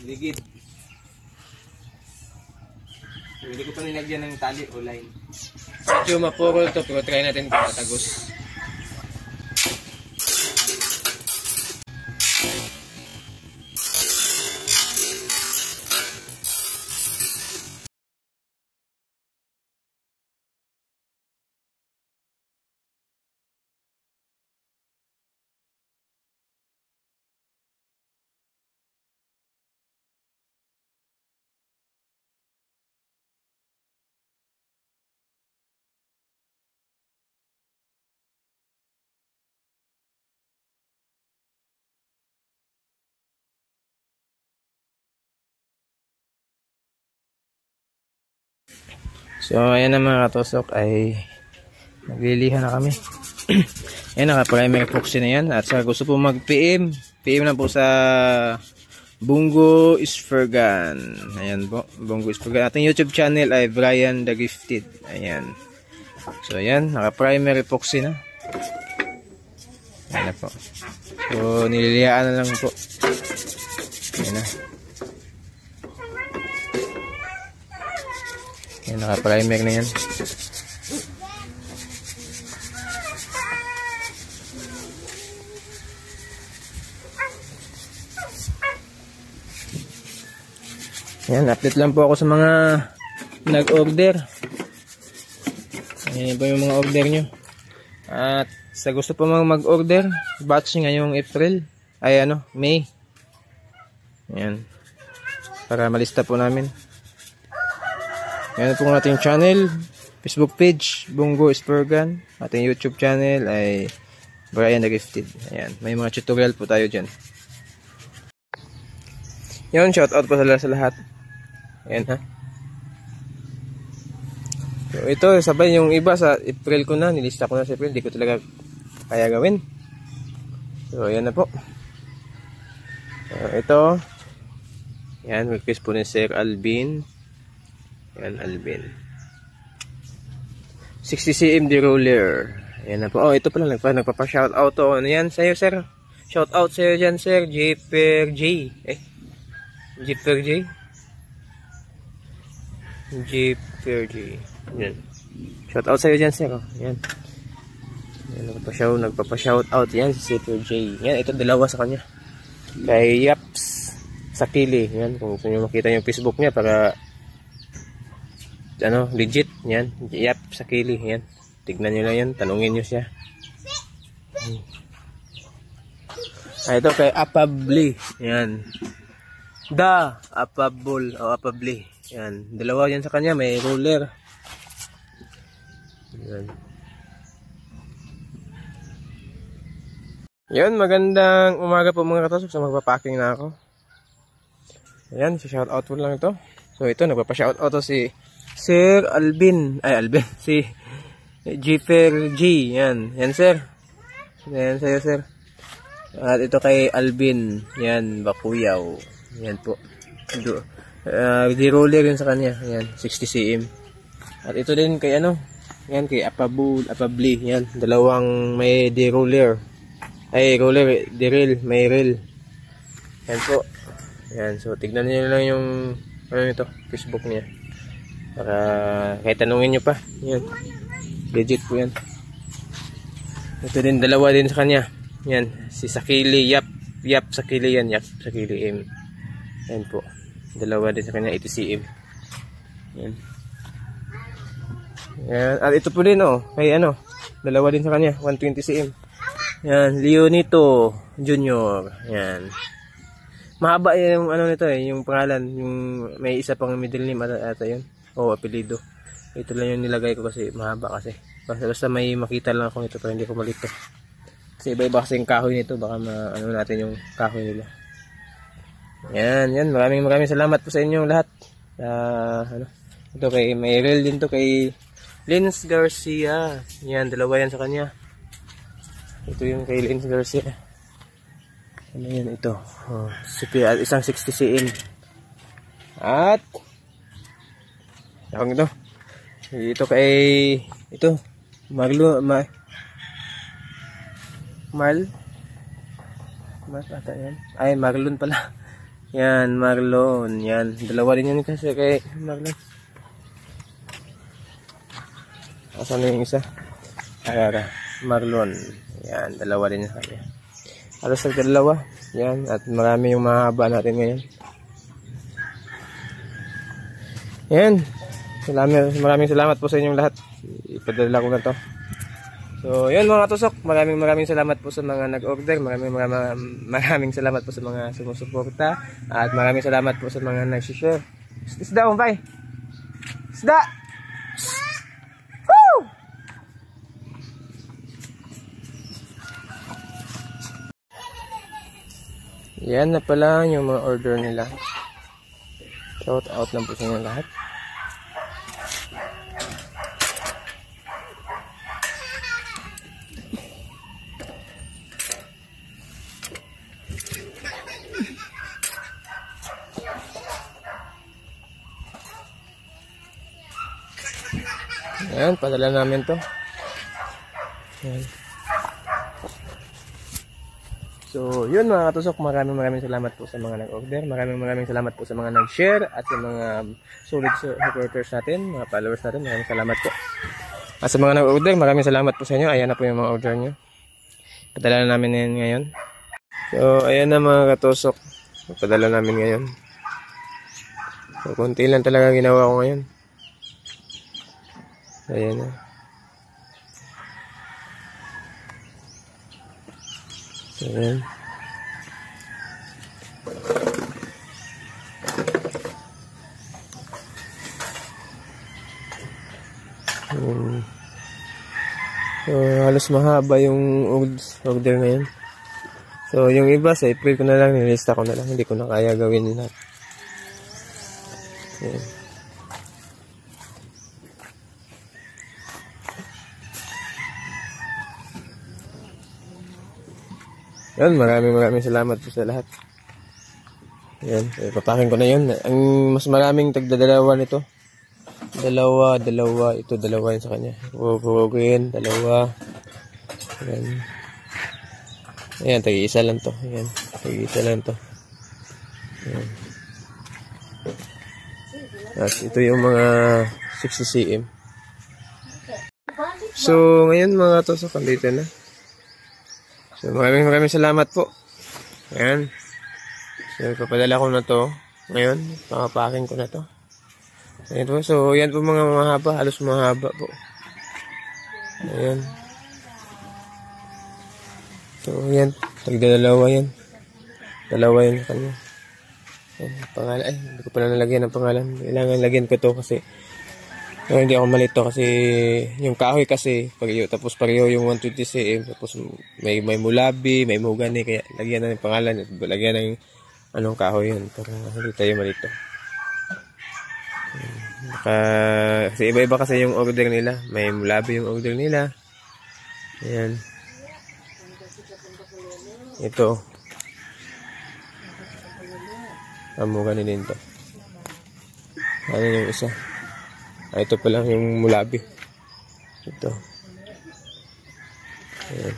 Ligid. Hindi ko pa nilagyan ng tali o line. Medyo mapurol to, pero try natin kung tatagos. So, ayan na mga katusok ay nagliliha na kami. Ayan, naka-primer epoxy na yan. At sa gusto po mag-PM, PM lang po sa Bungo Isfergan. Ayan po, Bungo Isfergan. Ating YouTube channel ay Brian the Gifted. Ayan. So, ayan, naka-primer epoxy na. Ayan na po. So, nililiyaan na lang po. Ayan na. Ayan, naka-primer na yan. Ayan, update lang po ako sa mga nag-order. Ayan po yung mga order nyo. At sa gusto po mag-order, batch ngayong April. Ay May. Ayan. Para malista po namin. Ayan po ang ating channel, Facebook page, Bungo Isfergan. Ating YouTube channel ay Brian the Gifted. Ayan, may mga tutorial po tayo dyan. Yun, shout out po sa lahat. Ayan ha. So ito, sabay yung iba sa April ko na, nilista ko na sa April, di ko talaga kaya gawin. So ayan na po. So ito, ayan, request po ni Sir Alvin. Ayan, Alvin. 60 cm deroller. Ayan na po. Oh, ito pala, nagpapa-shoutout to. Ano yan sa'yo, sir? Shoutout sa'yo dyan, sir. Jipper J. Jipper J. Jipper J. Ayan. Shoutout sa'yo dyan, sir. Ayan. Ayan, nagpapa-shoutout. Yan, si Jipper J. Yan, ito dalawa sa kanya. Kay Yaps Sakili. Yan, kung gusto nyo makita yung Facebook niya para legit, yan, Yap Sakili, yan, tignan nyo lang yan, tanungin nyo siya. Ito kay Apabli, yan, Apabol, o Apabli, yan, dalawa yan sa kanya, may roller, yan, magandang umaga po mga katusok. So magpapacking na ako. Ayan, shoutout po lang ito. So ito, nagpapa-shoutout to si Sir Alvin, si Jipper G, yan sir, yan sa'yo sir. At ito kay Alvin, yan, Bakuyaw, yan po, D-roller yun sa kanya, yan, 60 cm. At ito din kay yan kay Apabli, yan, dalawang may D-roller, roller, D-reel, may reel, yan po, yan. So tignan niyo lang yung ito, Facebook niya. Para kahit tanungin nyo pa. Yan. Legit po yan. Ito din, dalawa din sa kanya. Yan. Si Sakili, Yap Sakili yan. Yap Sakili M. Yan po. Dalawa din sa kanya, 80 cm. Yan. Yan. At ito po din, kay dalawa din sa kanya, 120 cm. Yan. Leonito Junior. Yan. Mahaba yung nito yung pangalan. Yung may isa pang middle name ata yun. Apelido. Ito lang yung nilagay ko kasi mahaba kasi. Basta may makita lang ako nito pero hindi ko malito. Kasi iba-iba kasi yung kahoy nito. Baka natin yung kahoy nila. Yan. Maraming salamat po sa inyong lahat. Ito kay Mayrel din to kay Lins Garcia. Yan, dalawa yan sa kanya. Ito yung kay Lins Garcia. Ano yan ito? Isang 60 cm. At ito kay Marl ata yan. Ay, Marlon pala. Yan, Marlon. Yan, dalawa din yan kasi kay Marlon. Asan na yung isa? Ayara, Marlon. Yan, dalawa din sa kanya. Halos dalawa. Yan, at marami yung mahaba natin ngayon. Yan. Maraming salamat po sa inyong lahat. Ipadala ko na to. So, yun mga tusok. Maraming salamat po sa mga nag-order. Maraming salamat po sa mga sumusuporta. At maraming salamat po sa mga nag-share. Isda, umpay! Isda! Woo! Yan na pala yung mga order nila. Shout out na po sa inyo lahat. Ayan, padala namin to. Ayan. So, yun mga katusok, maraming salamat po sa mga nag-order. Maraming salamat po sa mga nag-share at sa mga solid supporters natin, mga followers natin. Maraming salamat po. At sa mga nag-order, maraming salamat po sa inyo. Ayan na po yung mga order nyo. Padala na namin yan ngayon. So, ayan na mga katusok. Padala namin ngayon. So, konti lang talaga ginawa ko ngayon. Ayan na. Ayan. So, halos mahaba yung order ngayon. So, yung iba sa April ko na lang, nilista ko na lang. Hindi ko na kaya gawin lahat. Ayan. Yan, maraming salamat po sa lahat. Yan, papakin ko na yun. Ang mas maraming tagdadalawa nito. Dalawa, ito dalawa yun sa kanya. Huwagin, dalawa. Yan. Ayan, tag-iisa lang to. Ayan, tag-iisa lang to. Ayan. At ito yung mga 60 cm. So, ngayon mga tusok, andito na. So, maraming salamat po. Ayan. So, ipapadala ko na to. Ngayon, pakapakin ko na to. Ayan po. So, yan po mga mahaba. Halos mahaba po. Ayan. So, yan. Tagdadalawa yan. Dalawa yan sa kanya. Ayan, pangalan. Ay, hindi ko pala nalagyan ng pangalan. Kailangan lagyan ko to kasi hindi ako malito kasi yung kahoy kasi tapos pareho yung 120 cm tapos may mulabi, may mahogany kaya lagyan na ng pangalan at lagyan ng anong kahoy yun para hindi tayo malito. Kasi iba-iba kasi yung order nila. May mulabi yung order nila. Ayan. Ito. Mahogany din to. Ano yung isa? Ito pa lang yung mulabi. Ito. Ayan.